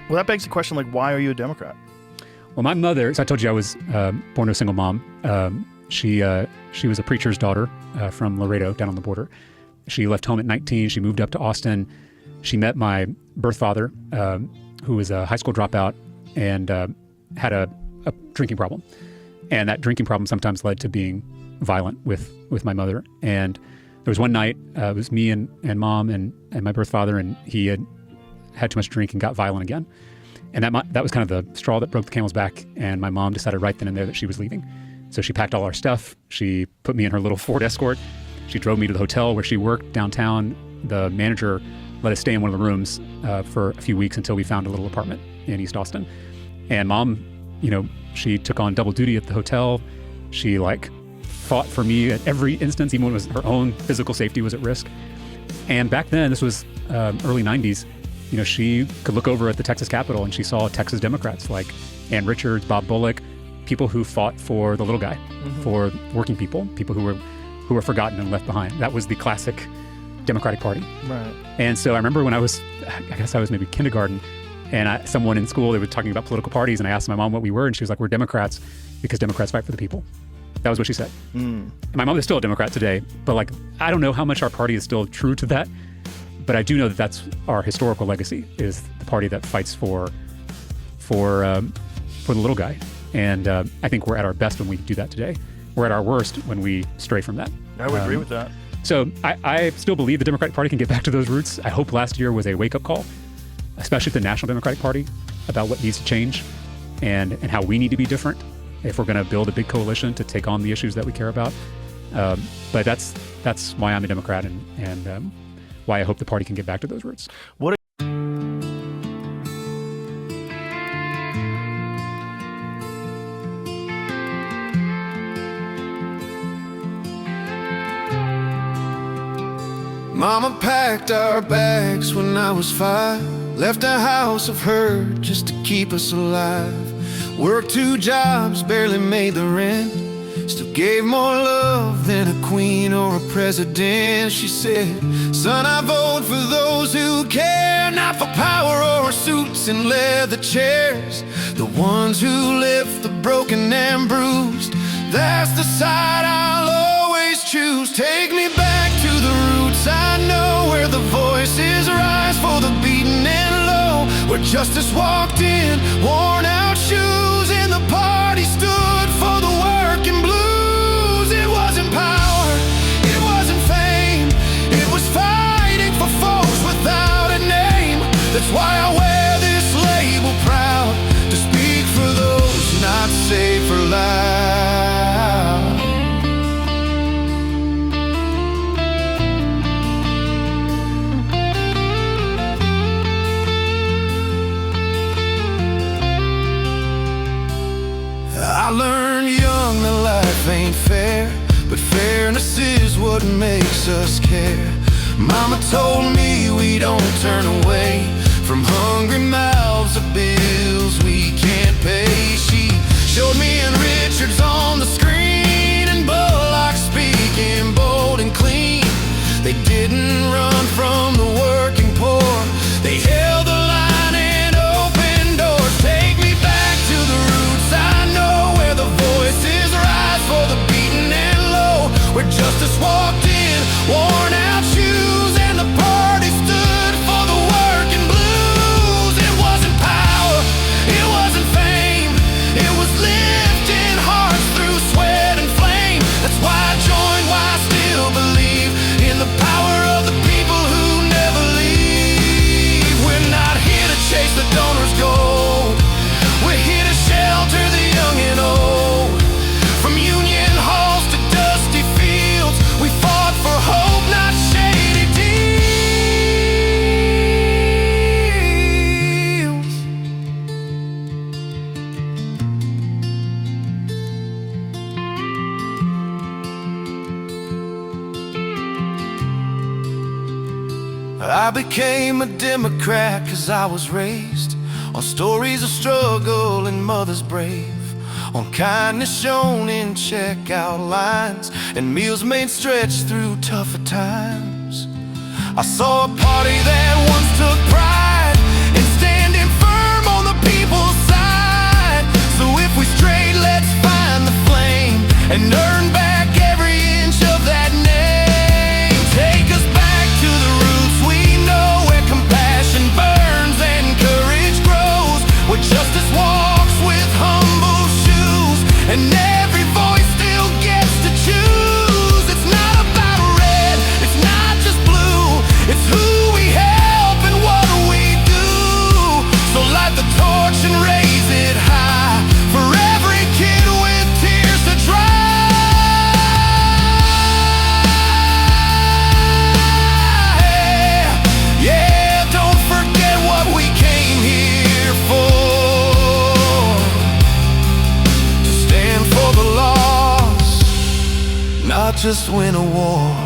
Well, that begs the question, like, why are you a Democrat? Well, my mother, so I told you I was born to a single mom. She was a preacher's daughter from Laredo down on the border. She left home at 19. She moved up to Austin. She met my birth father, who was a high school dropout and had a drinking problem. And that drinking problem sometimes led to being violent with my mother. And there was one night, it was me and mom and my birth father, and he had too much to drink and got violent again. And that was kind of the straw that broke the camel's back. And my mom decided right then and there that she was leaving. So she packed all our stuff. She put me in her little Ford Escort. She drove me to the hotel where she worked downtown. The manager let us stay in one of the rooms for a few weeks until we found a little apartment in East Austin. And mom, she took on double duty at the hotel. She fought for me at every instance, even when it was her own physical safety was at risk. And back then, this was early 90s, she could look over at the Texas Capitol and she saw Texas Democrats like Ann Richards, Bob Bullock, people who fought for the little guy, for working people who were forgotten and left behind. That was the classic Democratic Party. Right. And so I remember when I guess I was maybe kindergarten, and someone in school, they were talking about political parties, and I asked my mom what we were, and she was like, "We're Democrats because Democrats fight for the people." That was what she said. And my mom is still a Democrat today, but I don't know how much our party is still true to that, but I do know that that's our historical legacy, is the party that fights for the little guy. And I think we're at our best when we do that today. We're at our worst when we stray from that. I would agree with that. So I still believe the Democratic Party can get back to those roots. I hope last year was a wake-up call, especially the National Democratic Party, about what needs to change and how we need to be different if we're going to build a big coalition to take on the issues that we care about. But that's why I'm a Democrat and why I hope the party can get back to those roots. Mama packed our bags when I was 5, left a house of hurt just to keep us alive. Worked 2 jobs, barely made the rent, still gave more love than a queen or a president. She said, "Son, I vote for those who care, not for power or suits and leather chairs. The ones who lift the broken and bruised, that's the side I'll always choose. Take me back to the roots I know, where the voices rise for the beaten and low, where justice walked in, worn out shoes, and the party stood for the working blues. It wasn't power, it wasn't fame, it was fighting for folks without a name. That's why I wear this label proud, to speak for those not safe or loud." I learned young that life ain't fair, but fairness is what makes us care. Mama told me we don't turn away from hungry mouths of bills we can't pay. She showed me in Richards on the screen, and Bullock speaking bold and clean. They didn't run from the working poor, they held the line and opened doors. Take me back to the roots I know, where the voices rise for the beaten and low, where justice walked in, worn out shoes, and the party stood for the working blues. It wasn't power, it wasn't fame, it was lifting hearts through sweat and flame. That's why I joined, why I still believe in the power of the people who never leave. We're not here to chase the donor's gold, we're here to shelter the young and old. From union halls to dusty fields, we fought for hope, not shady deals. I became a Democrat 'cause I was raised on stories of struggle and mothers brave, on kindness shown in checkout lines and meals made stretch through tougher times. I saw a party that once took pride in standing firm just win a war.